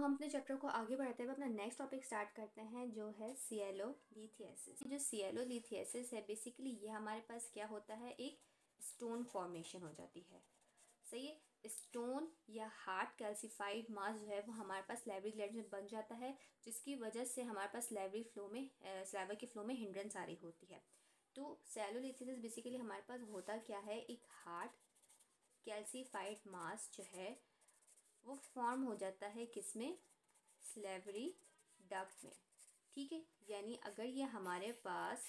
हम अपने चैप्टर को आगे बढ़ाते हुए अपना नेक्स्ट टॉपिक स्टार्ट करते हैं, जो है सिएलोलिथियासिस। जो सिएलोलिथियासिस है, बेसिकली ये हमारे पास क्या होता है, एक स्टोन फॉर्मेशन हो जाती है। सही है, स्टोन या हार्ड कैल्सिफाइड मास जो है वो हमारे पास सैलिवरी ग्लैंड में बन जाता है, जिसकी वजह से हमारे पास सैलिवा के फ्लो में हिंड्रेंस आ रही होती है। तो सिएलोलिथियासिस बेसिकली हमारे पास होता क्या है, एक हार्ड कैल्सिफाइड मास जो है वो फॉर्म हो जाता है किसमें, सैलिवरी डक्ट में। ठीक है, यानी अगर ये हमारे पास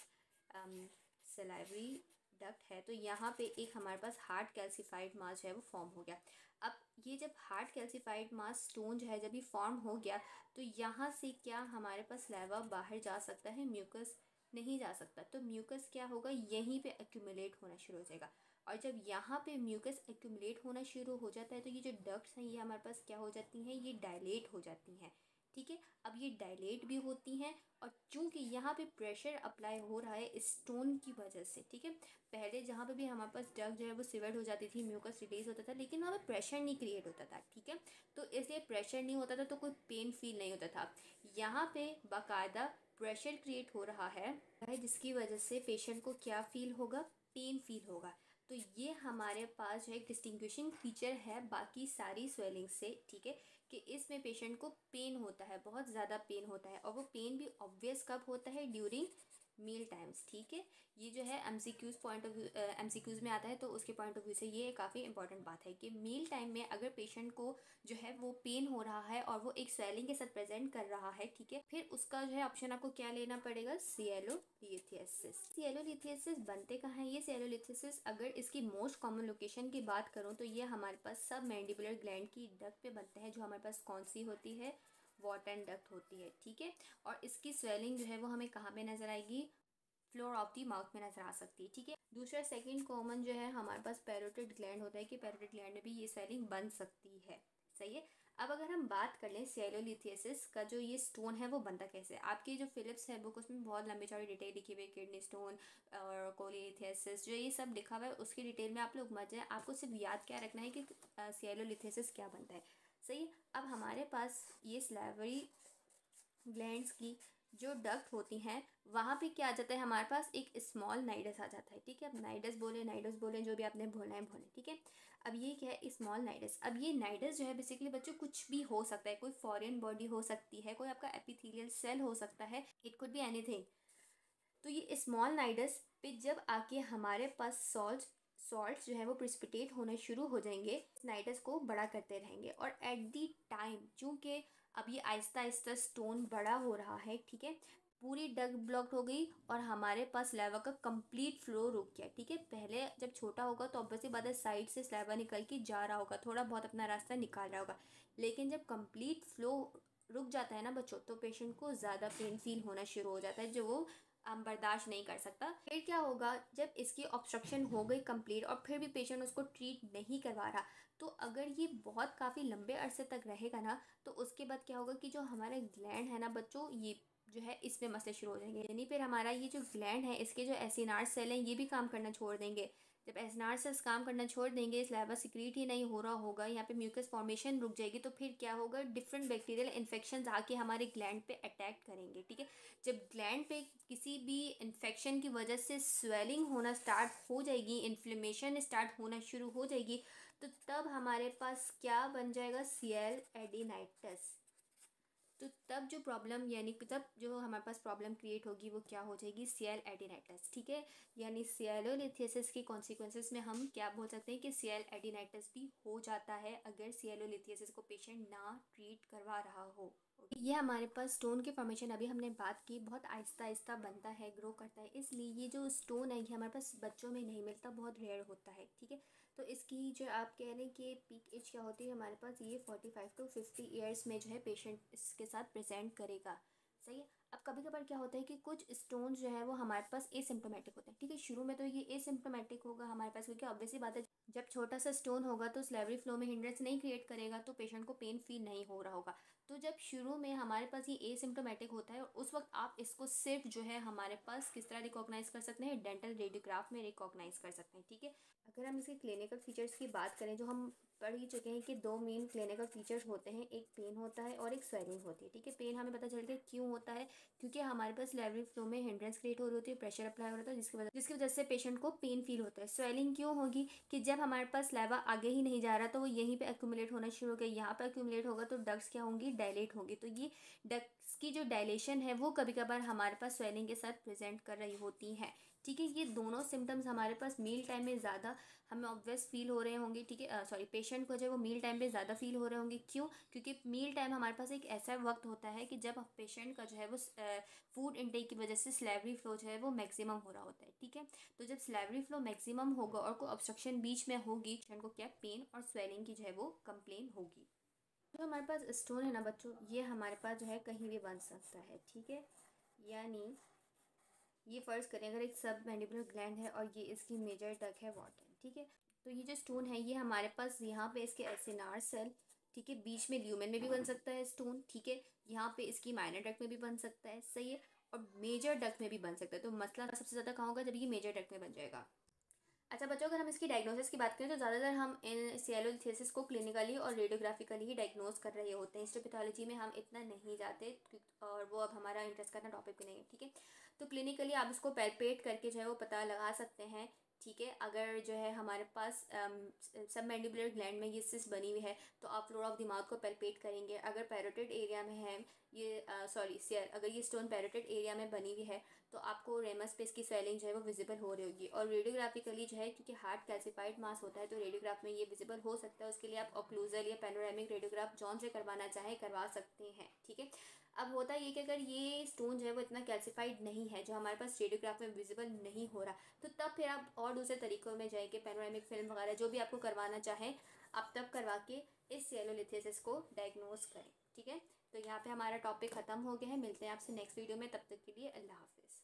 सैलिवरी डक्ट है तो यहाँ पे एक हमारे पास हार्ड कैल्सिफाइड मास जो है वो फॉर्म हो गया। अब ये जब हार्ड कैल्सिफाइड मास स्टोन जो है जब ये फॉर्म हो गया तो यहाँ से क्या हमारे पास सैलिवा बाहर जा सकता है, म्यूकस नहीं जा सकता। तो म्यूकस क्या होगा, यहीं पे एक्यूमुलेट होना शुरू हो जाएगा। और जब यहाँ पे म्यूकस एक्यूमुलेट होना शुरू हो जाता है तो ये जो डक्ट्स हैं ये हमारे पास क्या हो जाती हैं, ये डायलेट हो जाती हैं। ठीक है, अब ये डायलेट भी होती हैं और चूंकि यहाँ पे प्रेशर अप्लाई हो रहा है स्टोन की वजह से। ठीक है, पहले जहाँ पे भी हमारे पास डग जो है वो सिवर्ड हो जाती थी, म्यूकस रिलीज होता था, लेकिन वहाँ पे प्रेशर नहीं क्रिएट होता था। ठीक है, तो इसलिए प्रेशर नहीं होता था तो कोई पेन फील नहीं होता था। यहाँ पे बाकायदा प्रेशर क्रिएट हो रहा है, जिसकी वजह से पेशेंट को क्या फील होगा, पेन फील होगा। तो ये हमारे पास जो है डिस्टिंग्विशिंग फीचर है बाकी सारी स्वेलिंग से। ठीक है, कि इसमें पेशेंट को पेन होता है, बहुत ज़्यादा पेन होता है, और वो पेन भी ऑब्वियस कब होता है, ड्यूरिंग मील टाइम्स। ठीक है, ये जो है MCQs point of view MCQs में आता है, तो उसके पॉइंट ऑफ व्यू से ये काफ़ी इंपॉर्टेंट बात है कि मील टाइम में अगर पेशेंट को जो है वो पेन हो रहा है और वो एक स्वेलिंग के साथ प्रेजेंट कर रहा है, ठीक है, फिर उसका जो है ऑप्शन आपको क्या लेना पड़ेगा, सिएलोलिथियासिस। सिएलोलिथियासिस बनते कहाँ हैं, ये सिएलोलिथियासिस अगर इसकी मोस्ट कॉमन लोकेशन की बात करूँ तो ये हमारे पास सब मैंडिबुलर ग्लैंड की डक्ट पे बनते हैं, जो हमारे पास कौन सी होती है, वॉटन डक्ट होती है। ठीक है, और इसकी स्वेलिंग जो है वो हमें कहाँ पे नजर आएगी, फ्लोर ऑफ दी माउथ में नजर आ सकती है। ठीक है, दूसरा सेकंड कॉमन जो है हमारे पास पैरोटिड ग्लैंड होता है कि पैरोटिड ग्लैंड में भी ये स्वेलिंग बन सकती है। सही है, अब अगर हम बात कर लें सिएलोलिथियासिस का जो ये स्टोन है वो बनता कैसे है, आपकी जो फिलिप्स है बुक उसमें बहुत लंबी चौड़ी डिटेल लिखी हुई है, किडनी स्टोन और कोलिथियासिस जो ये सब लिखा हुआ है उसकी डिटेल में आप लोग मत जाए, आपको सिर्फ याद क्या रखना है कि सिएलोलिथियासिस क्या बनता है। सही है, अब हमारे पास ये सैलिवरी ग्लैंड्स की जो डक्ट होती हैं वहाँ पे क्या आ जाता है, हमारे पास एक स्मॉल नाइडस आ जाता है। ठीक है, अब नाइडस बोले जो भी आपने बोलना है बोले। ठीक है, अब ये क्या है, स्मॉल नाइडस। अब ये नाइडस जो है बेसिकली बच्चों कुछ भी हो सकता है, कोई फॉरेन बॉडी हो सकती है, कोई आपका एपिथेलियल सेल हो सकता है, इट कुड बी एनीथिंग। तो ये स्मॉल नाइडस पे जब आके हमारे पास सॉल्ट जो है वो प्रिसिपिटेट होने शुरू हो जाएंगे, नाइडस को बड़ा करते रहेंगे और एट दी टाइम चूंकि अब ये आहिस्ता आहिस्ता स्टोन बड़ा हो रहा है, ठीक है, पूरी डग ब्लॉक हो गई और हमारे पास स्लैवा का कंप्लीट फ्लो रुक गया। ठीक है, पहले जब छोटा होगा तो ऑब्वियसली बात है साइड से स्लैवा निकल के जा रहा होगा, थोड़ा बहुत अपना रास्ता निकाल रहा होगा, लेकिन जब कंप्लीट फ्लो रुक जाता है ना बच्चों, तो पेशेंट को ज़्यादा पेन फील होना शुरू हो जाता है, जो वो बर्दाश्त नहीं कर सकता। फिर क्या होगा, जब इसकी ऑब्स्ट्रक्शन हो गई कंप्लीट और फिर भी पेशेंट उसको ट्रीट नहीं करवा रहा, तो अगर ये बहुत काफ़ी लंबे अरसे तक रहेगा ना तो उसके बाद क्या होगा कि जो हमारे ग्लैंड है ना बच्चों, ये जो है इसमें मसले शुरू हो जाएंगे। यानी फिर हमारा ये जो ग्लैंड है इसके जो एसिनार सेल हैं ये भी काम करना छोड़ देंगे। जब एसिनार सेल्स काम करना छोड़ देंगे, स्लैवा सिक्रीट ही नहीं हो रहा होगा, यहाँ पे म्यूकस फॉर्मेशन रुक जाएगी, तो फिर क्या होगा, डिफरेंट बैक्टीरियल इन्फेक्शन आके हमारे ग्लैंड पे अटैक करेंगे। ठीक है, जब ग्लैंड पे किसी भी इन्फेक्शन की वजह से स्वेलिंग होना स्टार्ट हो जाएगी, इन्फ्लेमेशन स्टार्ट होना शुरू हो जाएगी, तो तब हमारे पास क्या बन जाएगा, सियल एडिनाइटिस। तो तब जो प्रॉब्लम यानी कि तब जो हमारे पास प्रॉब्लम क्रिएट होगी वो क्या हो जाएगी, सियल एडिनाइटिस। ठीक है, यानी सिएलोलिथियासिस के कॉन्सिक्वेंसेस में हम क्या बोल सकते हैं कि सियल एडिनाइटिस भी हो जाता है अगर सिएलोलिथियासिस को पेशेंट ना ट्रीट करवा रहा हो। ये हमारे पास स्टोन की फॉर्मेशन अभी हमने बात की, बहुत आहिस्ता आहिस्ता बनता है, ग्रो करता है, इसलिए ये जो स्टोन है ये हमारे पास बच्चों में नहीं मिलता, बहुत रेयर होता है। ठीक है, तो इसकी जो आप कह रहे हैं कि पीक एज क्या होती है हमारे पास, ये 45 टू 50 ईयर्स में जो है पेशेंट इसके साथ प्रेजेंट करेगा। सही है, अब कभी कभार क्या होता है कि कुछ स्टोन जो है वो हमारे पास एसिम्प्टोमेटिक होते हैं। ठीक है, शुरू में तो ये एसिम्प्टोमेटिक होगा हमारे पास, क्योंकि ऑब्वियसली बात है जब छोटा सा स्टोन होगा तो स्लेवरी फ्लो में हिंड्रेंस नहीं क्रिएट करेगा, तो पेशेंट को पेन फील नहीं हो रहा होगा। तो जब शुरू में हमारे पास ये एसिम्प्टोमेटिक होता है, उस वक्त आप इसको सिर्फ जो है हमारे पास किस तरह रिकॉग्नाइज कर सकते हैं, डेंटल रेडियोग्राफ में रिकॉग्नाइज कर सकते हैं। ठीक है, अगर हम इसके क्लिनिकल फीचर्स की बात करें, जो हम पढ़ ही चुके हैं कि दो मेन क्लिनिकल फीचर्स होते हैं, एक पेन होता है और एक स्वेलिंग होती है। ठीक है, पेन हमें पता चल गया क्यों होता है, क्योंकि हमारे पास सैलिवरी फ्लो में हिंड्रेंस क्रिएट हो रही होती है, प्रेशर अप्लाई हो रहा है, जिसकी वजह से पेशेंट को पेन फील होता है। स्वेलिंग क्यों होगी कि जब हमारे पास सैलिवा आगे ही नहीं जा रहा तो वो यहीं पे एक्यूमुलेट होना शुरू हो गया, यहाँ पे एक्यूमुलेट होगा तो डक्ट्स क्या होंगी, डायलेट होंगी। तो ये डक्ट्स की जो डायलेशन है वो कभी कभार हमारे पास स्वेलिंग के साथ प्रेजेंट कर रही होती हैं। ठीक है, ये दोनों सिम्टम्स हमारे पास मील टाइम में ज़्यादा हमें ऑब्वियस फील हो रहे होंगे। ठीक है, सॉरी, पेशेंट को जो है वो मील टाइम पे ज़्यादा फील हो रहे होंगे। क्यों? क्योंकि मील टाइम हमारे पास एक ऐसा वक्त होता है कि जब पेशेंट का जो है वो फूड इनटेक की वजह से सैलिवरी फ्लो जो है वो मैक्सिमम हो रहा होता है। ठीक है, तो जब सैलिवरी फ्लो मैक्सिमम होगा और कोई ऑब्स्ट्रक्शन बीच में होगी, पेशेंट को क्या पेन और स्वेलिंग की जो है वो कंप्लेन होगी। जो हमारे पास स्टोन है ना बच्चों, ये हमारे पास जो है कहीं भी बन सकता है। ठीक है, यानी ये फ़र्ज़ करें अगर एक सब मैंडिबुलर ग्लैंड है और ये इसकी मेजर डक्ट है वाटर। ठीक है, तो ये जो स्टोन है ये हमारे पास यहाँ पे इसके एसिनार सेल, ठीक है, बीच में ल्यूमेन में भी बन सकता है स्टोन। ठीक है, यहाँ पे इसकी माइनर डक्ट में भी बन सकता है, सही है, और मेजर डक्ट में भी बन सकता है। तो मसला सबसे ज़्यादा कहाँ होगा, जब ये मेजर डक्ट में बन जाएगा। अच्छा बच्चों, अगर हम इसकी डायग्नोसिस की बात करें तो ज़्यादातर हम इन सिएलोलिथेसिस को क्लिनिकली और रेडियोग्राफिकली ही डायग्नोस कर रहे होते हैं। हिस्टोपैथोलॉजी में हम इतना नहीं जाते और वो अब हमारा इंटरेस्ट करना टॉपिक भी नहीं है। ठीक है, तो क्लिनिकली आप इसको पैल्पेट करके जो है वो पता लगा सकते हैं। ठीक है, अगर जो है हमारे पास सब मैंडिबुलर ग्लैंड में ये सिस्ट बनी हुई है तो आप फ्लोर ऑफ द माउथ को पैल्पेट करेंगे। अगर पैरोटिड एरिया में है ये सॉरी सियर, अगर ये स्टोन पैरोटिड एरिया में बनी हुई है तो आपको रेमस पे इसकी स्वेलिंग जो है वो विजिबल हो रही होगी। और रेडियोग्राफिकली जो है, क्योंकि हार्ट कैल्सिफाइड मास होता है तो रेडियोग्राफ में ये विजिबल हो सकता है। उसके लिए आप ऑक्लूजल या पैनोरामिक रेडियोग्राफ जॉन से करवाना चाहें करवा सकते हैं। ठीक है, अब होता ये कि अगर ये स्टोन जो है वो इतना कैल्सिफाइड नहीं है, जो हमारे पास रेडियोग्राफ में विजिबल नहीं हो रहा, तो तब फिर आप और दूसरे तरीक़ों में जाएंगे, पैनोरामिक फिल्म वगैरह जो भी आपको करवाना चाहें आप तब करवा के इस सिएलोलिथेसिस को डायग्नोस करें। ठीक है, तो यहाँ पे हमारा टॉपिक ख़त्म हो गया है। मिलते हैं आपसे नेक्स्ट वीडियो में, तब तक के लिए अल्लाह हाफिज़।